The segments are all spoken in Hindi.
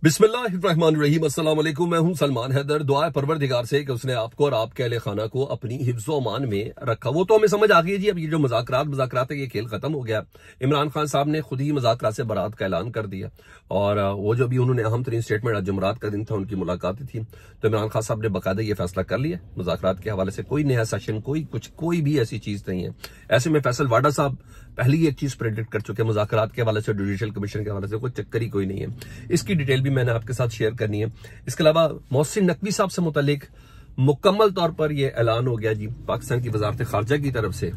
बिस्मिल्लाहिर्रहमानिर्रहीम। अस्सलाम वालेकुम। मैं हूं सलमान हैदर। दुआ है परवरदिगार से कि उसने आपको और आपके अहले खाना को अपनी हिफ्ज़ व अमान में रखा। वो तो हमें समझ आ गई है जी। अब ये जो मजाकरात है, ये खेल खत्म हो गया। इमरान खान साहब ने खुद ही मजाकरात से बरात का ऐलान कर दिया और वो जो भी उन्होंने अहम तरीन स्टेटमेंट, आज जुमरात का दिन था, उनकी मुलाकात थी, तो इमरान खान साहब ने बाकायदा ये फैसला कर लिया मुजाकरात के हवाले से कोई नया सेशन, कोई भी ऐसी चीज नहीं है। ऐसे में फैसल वाडा साहब पहले ही एक चीज प्रेडिक्ट कर चुके हैं मुज़ाकरात के हवाले से, जुडिशल कमीशन के हवाले से कोई चक्कर ही कोई नहीं है। इसकी डिटेल भी मैंने आपके साथ शेयर करनी है। इसके अलावा मोहसिन नकवी साहब से मुतालिक मुकम्मल तौर पर यह ऐलान हो गया जी पाकिस्तान की वजारत खारजा की तरफ से।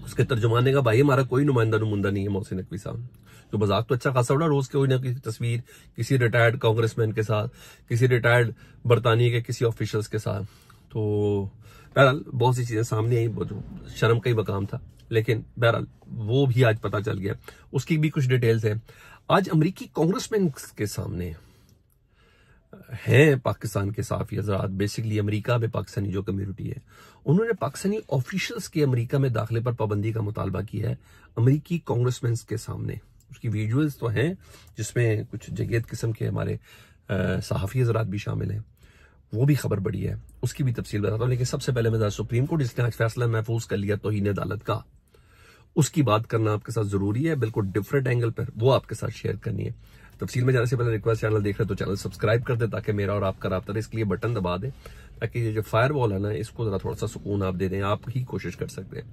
उसके तर्जुमाने का भाई हमारा कोई नुमाइंदा नहीं है मोहसिन नकवी साहब। तो मजाक तो अच्छा खासा उड़ा, रोज कोई ना किसी तस्वीर किसी रिटायर्ड कांग्रेसमैन के साथ, किसी रिटायर्ड बरतानिया के किसी ऑफिशियल्स के साथ। तो बहरहाल बहुत सी चीजें सामने आई, बहुत शर्म का ही मकाम था, लेकिन बहरहाल वो भी आज पता चल गया। उसकी भी कुछ डिटेल्स है। आज अमेरिकी कांग्रेसमैन के सामने हैं पाकिस्तान के साफी हजरात, बेसिकली अमेरिका में पाकिस्तानी जो कम्युनिटी है, उन्होंने पाकिस्तानी ऑफिशियल्स के अमेरिका में दाखिले पर पाबंदी का मुतालबा किया है अमेरिकी कांग्रेसमैन के सामने। उसकी विजुअल्स तो हैं जिसमें कुछ जगेद किस्म के हमारे सहाफी हजरात भी शामिल हैं, वो भी खबर बड़ी है, उसकी भी तफसील बताता हूं। लेकिन सबसे पहले मैं सुप्रीम कोर्ट जिसने आज फैसला महफूज कर लिया तौहीन अदालत का, उसकी बात करना आपके साथ जरूरी है, बिल्कुल डिफरेंट एंगल पर, वो आपके साथ शेयर करनी है। तफसील में जाने से पहले रिक्वेस्ट, चैनल देख रहे तो चैनल सब्सक्राइब कर दे ताकि मेरा और आपका राब्ता रहे। इसके लिए बटन दबा दें ताकि ये जो फायर वॉल है ना, इसको जरा थोड़ा सा सुकून आप दे दें, आप ही कोशिश कर सकते हैं।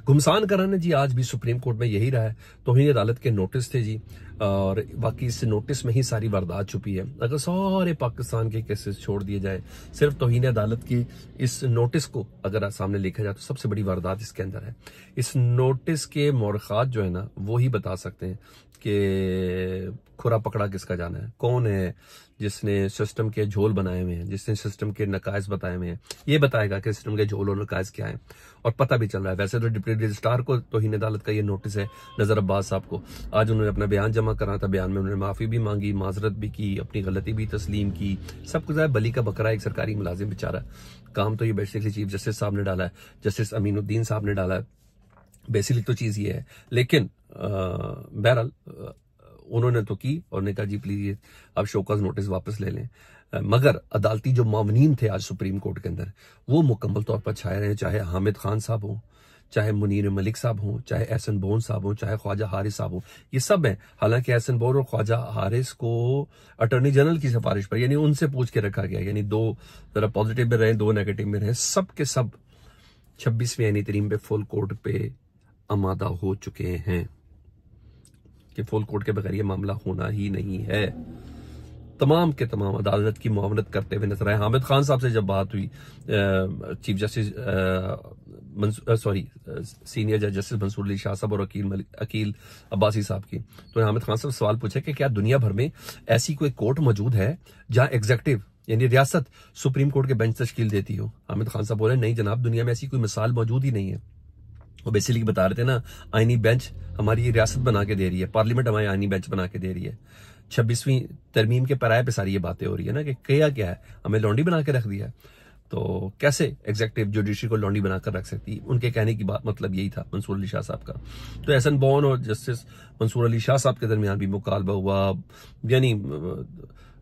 घुमसान कराने जी आज भी सुप्रीम कोर्ट में यही रहा है। तौहीन अदालत के नोटिस थे जी, और बाकी इस नोटिस में ही सारी वारदात छुपी है। अगर सारे पाकिस्तान के केसेस छोड़ दिए जाए, सिर्फ तौहीन अदालत की इस नोटिस को अगर सामने लिखा जाए तो सबसे बड़ी वारदात इसके अंदर है। इस नोटिस के मोरखात जो है ना, वो ही बता सकते हैं कि खुरा पकड़ा किसका जाना है, कौन है जिसने सिस्टम के झोल बनाए हुए हैं, जिसने सिस्टम के नकायज बताए हुए हैं। ये बताएगा कि सिस्टम के झोल और नकायज क्या है, और पता भी चल रहा है। वैसे तो डिप्टी रजिस्ट्रार को तौहीन अदालत का ये नोटिस है, नजर अब्बास साहब को। आज उन्होंने अपना बयान जमा करा था, बयान में उन्होंने माफी भी मांगी, माजरत भी की, अपनी गलती भी तस्लीम की, सब कुछ है। बली का बकरा एक सरकारी मुलाजिम बेचारा, काम तो ये बेसिकली चीफ जस्टिस साहब ने डाला है, जस्टिस अमीनुद्दीन साहब ने डाला है, बेसिकली तो चीज ये है। लेकिन बहरहाल उन्होंने तो की और ने कहा जी प्लीज अब शोकॉज नोटिस वापस ले लें। मगर अदालती जो मामनीन थे आज सुप्रीम कोर्ट के अंदर, वो मुकम्मल तौर पर छाए रहे, चाहे हामिद खान साहब हो, चाहे मुनीर मलिक साहब हो, चाहे एहसन बोन साहब हो, चाहे ख्वाजा हारिस साहब हो, ये सब हैं। हालांकि एहसन बोन और ख्वाजा हारिस को अटॉर्नी जनरल की सिफारिश पर, यानी उनसे पूछ के रखा गया, यानी दो जरा पॉजिटिव में रहे, दो नेगेटिव में रहे, सब के सब 26वीं यानी तरीम पे फुल कोर्ट पे आमादा हो चुके हैं कि फुल कोर्ट के बगैर ये मामला होना ही नहीं है। तमाम के तमाम अदालत की मुआवनत करते हुए नजर आए। हामिद खान साहब से जब बात हुई, chief justice senior justice Mansoor Ali Shah साहब और अकील अब्बासी साहब की, तो हामिद खान साहब सवाल पूछे कि क्या दुनिया भर में ऐसी कोई कोर्ट मौजूद है जहां एग्जीक्यूटिव यानी रियासत सुप्रीम कोर्ट के बेंच तश्कील देती हो। हामिद खान साहब बोले नहीं जनाब, दुनिया में ऐसी कोई मिसाल मौजूद ही नहीं है। वो बेसिकली बता रहे थे ना, आईनी बेंच हमारी रियासत बना के दे रही है, पार्लियामेंट हमारी आईनी बेंच बना के दे रही है। 26वीं तरमीम के पैराए पे सारी ये बातें हो रही है ना कि क्या है, हमें लौंडी बना के रख दिया। तो कैसे एग्जीक्यूटिव जुडिशरी को लौंडी बनाकर रख सकती है? उनके कहने की बात मतलब यही था मंसूर अली शाह साहब का। तो एहसन बोन और जस्टिस मंसूर अली शाह साहब के दरमियान भी मुकालबा हुआ, यानी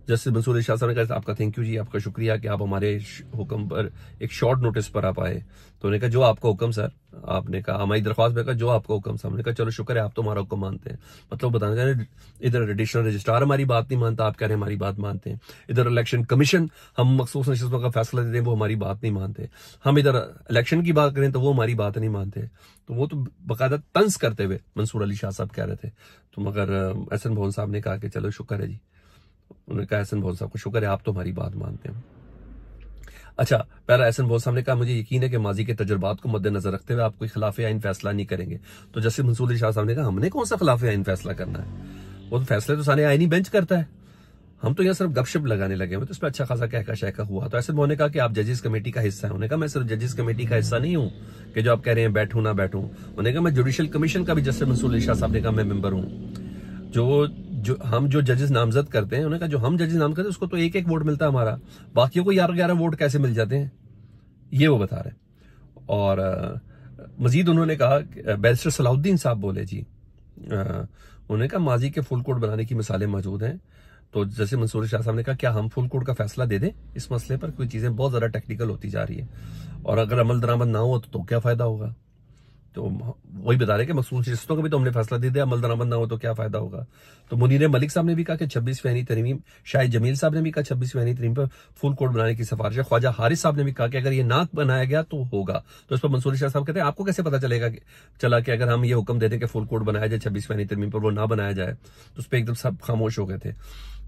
जस्टिस मंसूर अली शाह साहब ने कहा आपका थैंक यू जी, आपका शुक्रिया कि आप हमारे हुक्म पर एक शॉर्ट नोटिस पर आप आए। तो उन्होंने कहा जो आपका हुक्म सर, आपने कहा हमारी दरख्वास्त में कहा जो आपका हुक्म सर, हमने कहा चलो शुक्र है आप तो हमारा हुक्म मानते हैं। मतलब बताना चाह रहे इधर एडिशनल रजिस्ट्रार हमारी बात नहीं मानता, आप कह रहे हैं हमारी बात मानते हैं। इधर इलेक्शन कमीशन हम मखसूस नशिस्तों का फैसला देते हैं, वो हमारी बात नहीं मानते। हम इधर इलेक्शन की बात करें तो वो हमारी बात नहीं मानते। तो वो तो बाकायदा तंज करते हुए मंसूर अली शाह साहब कह रहे थे। तो मगर एहसन बोन साहब ने कहा कि चलो शुक्र है जी, उन्होंने कहा एहसन बोन साहब को शुक्र है आप तो हमारी बात मानते हैं। अच्छा, पहला एहसन बोन साहब ने कहा मुझे यकीन है कि माजी के तजुर्बात को मद्देनजर रखते हुए आप कोई खिलाफ आइन फैसला नहीं करेंगे। तो जस्टिस मंसूर अली शाह साहब ने कहा हमने कौन सा खिलाफ आइन फैसला करना है, वो तो फैसले तो सारे आईनी बेंच करता है, हम तो यहाँ सिर्फ गपशप लगाने लगे हुए। तो इस पर अच्छा खासा कहका शहका हुआ। तो एहसन बोन ने कहा कि आप जजेस कमेटी का हिस्सा है। उन्होंने कहा मैं सिर्फ जजेस कमेटी का हिस्सा नहीं हूँ कि जो आप कह रहे हैं बैठूं ना बैठूं। उन्होंने कहा मैं जुडिशल कमीशन का भी, जस्टिस मंसूर अली शाह साहब ने कहा मैं मेंबर हूँ। हम जो जजेस नामजद करते हैं, उन्होंने कहा जो हम जजेस नामजद करते हैं उसको तो एक एक वोट मिलता है हमारा, बाकियों को 11-11 वोट कैसे मिल जाते हैं, ये वो बता रहे हैं। और मजीद उन्होंने कहा, बैरिस्टर सलाउद्दीन साहब बोले जी, उन्होंने कहा माजी के फुल कोर्ट बनाने की मिसालें मौजूद हैं। तो जैसे मंसूर शाह साहब ने कहा क्या हम फुल कोर्ट का फैसला दे दें इस मसले पर, कोई चीजें बहुत ज्यादा टेक्निकल होती जा रही है, और अगर अमल दरामद ना हो तो क्या फायदा होगा। तो वही बता रहे कि मकसूद शिस्तों का भी तो हमने फैसला दे दिया, अमल दरामद ना हो तो क्या फायदा होगा। तो मुनीर मलिक साहब ने भी कहा कि 26वीं आईनी तरमीम, शाहिद जमील साहब ने भी कहा 26वीं आईनी तरमीम पर फुल कोर्ट बनाने की सिफारिश है। ख्वाजा हारिस साहब ने भी कहा कि अगर ये ना बनाया गया तो होगा। तो इस पर मंसूर शाह साहब कहते हैं आपको कैसे पता चला कि अगर हम ये हुक्म दे दें कि फुल कोर्ट बनाया जाए 26वीं आईनी तरमीम पर, वो ना बनाया जाए, तो उस पर एकदम सब खामोश हो गए थे।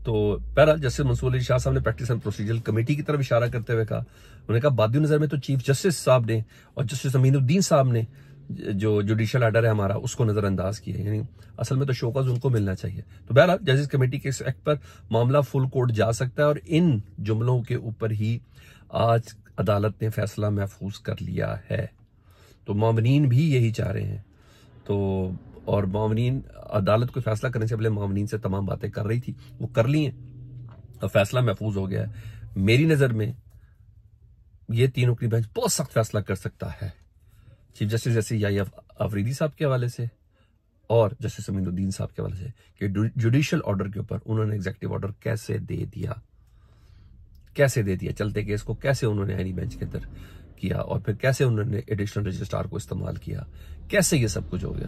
तो बहरहाल जस्टिस मंसूर शाह साहब ने प्रैक्टिस एंड प्रोसीजर कमेटी की तरफ इशारा करते हुए कहा, उन्होंने कहा बादी नजर में तो चीफ जस्टिस साहब ने और जस्टिस अमीनुद्दीन साहब ने जो जुडिशियल आर्डर है हमारा उसको नजरअंदाज किया, यानी असल में तो शोकॉज उनको मिलना चाहिए। तो बहरहाल जजेस कमेटी के इस एक्ट पर मामला फुल कोर्ट जा सकता है, और इन जुमलों के ऊपर ही आज अदालत ने फैसला महफूज कर लिया है। तो मामनीन भी यही चाह रहे हैं। तो और मामनीन अदालत को फैसला करने से पहले मामनीन से तमाम बातें कर रही थी, वो कर ली हैं, अब फैसला महफूज हो गया है। मेरी नजर में ये तीनों की बेंच बहुत सख्त फैसला कर सकता है, चीफ जस्टिस जैसे याहिया अफरीदी साहब के हवाले से और जस्टिस अमीनुद्दीन साहब के हवाले से, कि जुडिशियल ऑर्डर के ऊपर उन्होंने एग्जीक्यूटिव ऑर्डर कैसे दे दिया, चलते केस को कैसे उन्होंने आईनी बेंच के अंदर किया, और फिर कैसे उन्होंने एडिशनल रजिस्ट्रार को इस्तेमाल किया, कैसे ये सब कुछ हो गया।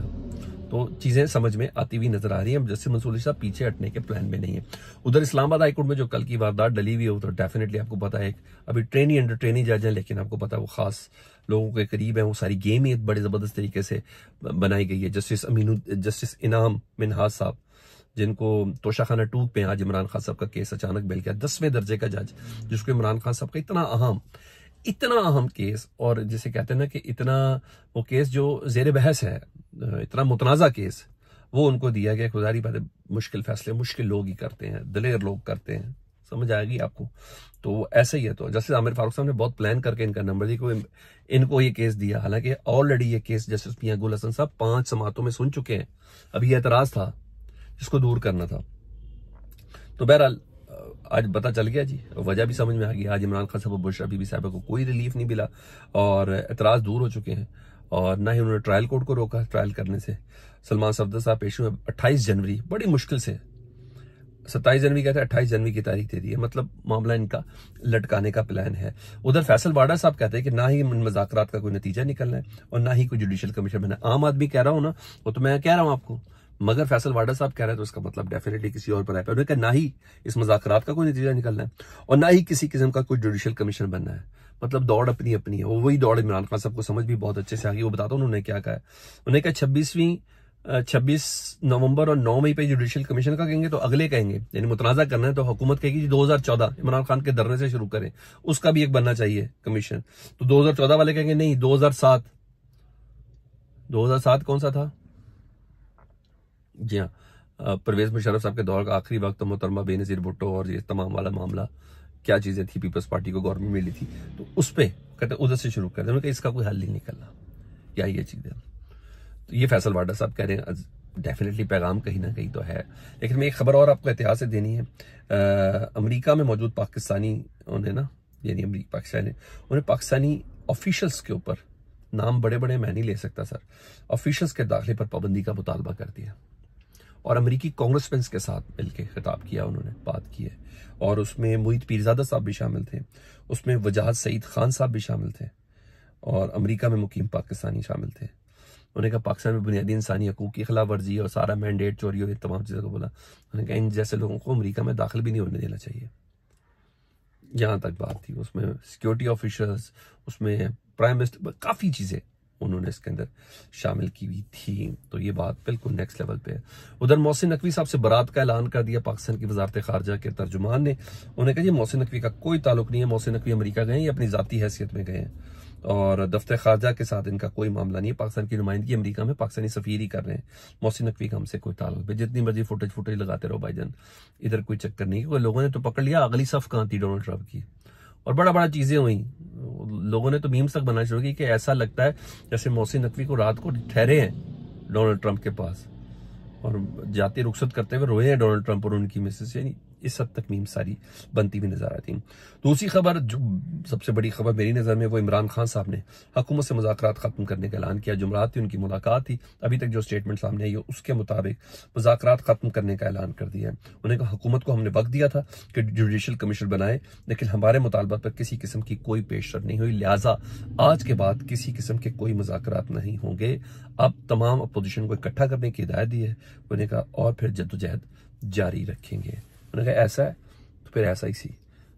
तो चीजें समझ में आती हुई नजर आ रही हैं। जस्टिस मंसूर साहब पीछे हटने के प्लान में नहीं है। उधर इस्लामाबाद हाईकोर्ट में जो कल की वारदात डली हुई है, तो डेफिनेटली आपको पता है अभी ट्रेनी अंडर ट्रेनी जज है, लेकिन आपको पता है वो खास लोगों के करीब है। वो सारी गेम ही बड़े जबरदस्त तरीके से बनाई गई है। जस्टिस इनाम मिनहाज साहब, जिनको तोशाखाना 2 पे आज इमरान खान साहब का केस अचानक मिल गया, 10वें दर्जे का जज, जिसको इमरान खान साहब का इतना अहम केस, और जिसे कहते हैं ना कि इतना वो केस जो जेर बहस है, इतना मुतनाजा केस, वो उनको दिया गया। खुदारी बात है, मुश्किल फैसले मुश्किल लोग ही करते हैं, दलेर लोग करते हैं, समझ आएगी आपको। तो ऐसा ही है। तो जस्टिस आमिर फारूक साहब ने बहुत प्लान करके इनका नंबर दिया, इनको ये केस दिया। हालांकि ऑलरेडी ये केस जस्टिस मियां गुल हसन साहब 5 समातों में सुन चुके हैं। अभी एतराज था जिसको दूर करना था। तो बहरहाल आज पता चल गया जी, वजह भी समझ में आ गई। आज इमरान खान साहब और बुशरा बीबी साहब को कोई रिलीफ नहीं मिला और एतराज दूर हो चुके हैं, और ना ही उन्होंने ट्रायल कोर्ट को रोका ट्रायल करने से। सलमान सफदर साहब पेश हुए 28 जनवरी, बड़ी मुश्किल से 27 जनवरी कहते हैं, 28 जनवरी की तारीख दे दी है, मतलब मामला इनका लटकाने का प्लान है। उधर फैसल वाडा साहब कहते हैं कि ना ही मुज़ाकरात का कोई नतीजा निकलना है और ना ही कोई जुडिशियल कमीशन बनना है। आम आदमी कह रहा हूं ना, वो तो मैं कह रहा हूं आपको, मगर फैसल वाडा साहब कह रहे हैं तो इसका मतलब डेफिनेटली किसी और पर है। उन्होंने कहा ना ही इस मुज़ाकरात का कोई नतीजा निकलना है और ना ही किसी किस्म का कोई जुडिशियल कमीशन बनना है। मतलब दौड़ अपनी अपनी है। वही दौड़ इमरान खान साहब को समझ भी बहुत अच्छे से आ गई। वो बताता हूं उन्होंने क्या कहा है। उन्होंने कहा 26 नवंबर और 9 मई पे जुडिशियल कमीशन का कहेंगे तो अगले कहेंगे, यानी मुतनाजा करना है तो हुकूमत कहेगी 2014 इमरान खान के धरने से शुरू करें, उसका भी एक बनना चाहिए कमीशन। तो 2014 वाले कहेंगे नहीं 2007 कौन सा था? जी हाँ, परवेज मुशर्रफ साहब के दौर का आखिरी वक्त, मोहतरमा बेनजीर भुट्टो और ये तमाम वाला मामला, क्या चीजें थी, पीपल्स पार्टी को गवर्नमेंट मिली थी, तो उस पे कहते उधर से शुरू करते हैं। इसका कोई हल नहीं निकलना, क्या ये चीजें। तो ये फैसल वाडा साहब कह रहे हैं डेफिनेटली पैगाम कहीं ना कहीं तो है। लेकिन मैं एक खबर और आपको एहतियात से देनी है। अमेरिका में मौजूद पाकिस्तानी उन्हें ना, यानी पाकिस्तानी ऑफिशियल्स के ऊपर, नाम बड़े बड़े मैं नहीं ले सकता सर, ऑफिशियल्स के दाखिले पर पाबंदी का मुतालबा कर दिया और अमेरिकी कांग्रेसमैन के साथ मिलकर खिताब किया, उन्होंने बात की है। और उसमें मुईद पीरजादा साहब भी शामिल थे, उसमें वजाहत सईद खान साहब भी शामिल थे और अमेरिका में मुकीम पाकिस्तानी शामिल थे। उन्होंने कहा पाकिस्तान में बुनियादी इंसानी हकूक की खिलाफ वर्जी और सारा मैंडेट चोरी और तमाम चीज़ों को बोला। उन्होंने कहा इन जैसे लोगों को अमेरिका में दाखिल भी नहीं होने देना चाहिए। यहाँ तक बात थी। उसमें सिक्योरिटी ऑफिसर्स, उसमें प्राइम मिनिस्टर, काफ़ी चीज़ें उन्होंने इसके अंदर शामिल की हुई थी। तो ये बात बिल्कुल नेक्स्ट लेवल पे है। उधर मोहसिन नकवी साहब से बरात का ऐलान कर दिया पाकिस्तान की वजारत खारजा के तर्जुमान ने। उन्होंने कहा जी मोहसिन नकवी का कोई ताल्लुक नहीं है, मोहसिन नकवी अमेरिका गए हैं, ये अपनी जाती हैसियत में गए हैं और दफ्तर खारजा के साथ इनका कोई मामला नहीं है। पाकिस्तान की नुमाइंदगी अमेरिका में पाकिस्तानी सफीर ही कर रहे हैं। मोहसिन नकवी का हमसे कोई ताल्लुक, जितनी मर्जी फुटेज लगाते रहो भाईजान, इधर कोई चक्कर नहीं। क्योंकि लोगों ने तो पकड़ लिया अगली सफ कहाँ थी डोनाल्ड ट्रंप की, और बड़ा चीजें हुई। लोगों ने तो मीम्स तक बनाना शुरू की कि ऐसा लगता है जैसे मोहसिन नकवी को रात को ठहरे हैं डोनाल्ड ट्रंप के पास और जाती रुखसत करते हुए रोए हैं डोनाल्ड ट्रंप और उनकी मिसेस। यानी इस हद तक मीम सारी बनती हुई नजर आती। दूसरी खबर जो सबसे बड़ी खबर मेरी नज़र में, वो इमरान खान साहब ने हुकूमत से मुज़ाकरात ख़त्म करने का ऐलान किया। जुमरात थी उनकी मुलाकात थी, अभी तक जो स्टेटमेंट सामने आई है उसके मुताबिक मुज़ाकरात ख़त्म करने का ऐलान कर दिया है। उन्होंने कहा हुकूमत को हमने वक्त दिया था कि जुडिशल कमीशन बनाए, लेकिन हमारे मुतालबात पर किसी किस्म की कोई पेशरफ नहीं हुई, लिहाजा आज के बाद किसी किस्म के कोई मुज़ाकरात नहीं होंगे। अब तमाम अपोजिशन को इकट्ठा करने की हिदायत दी है। उन्होंने कहा और फिर जद्दोजहद जारी रखेंगे। उन्होंने कहा ऐसा है तो फिर ऐसा ही सी।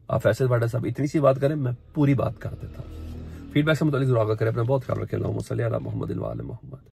आप फैसल वाडा साहब इतनी सी बात करें, मैं पूरी बात कर देता हूँ। फीडबैक से मुतालिक जरूर आगाह करें। अपना बहुत ख्याल रखें। अल्लाहुम्मा सल्ली अला मुहम्मद व आले मुहम्मद।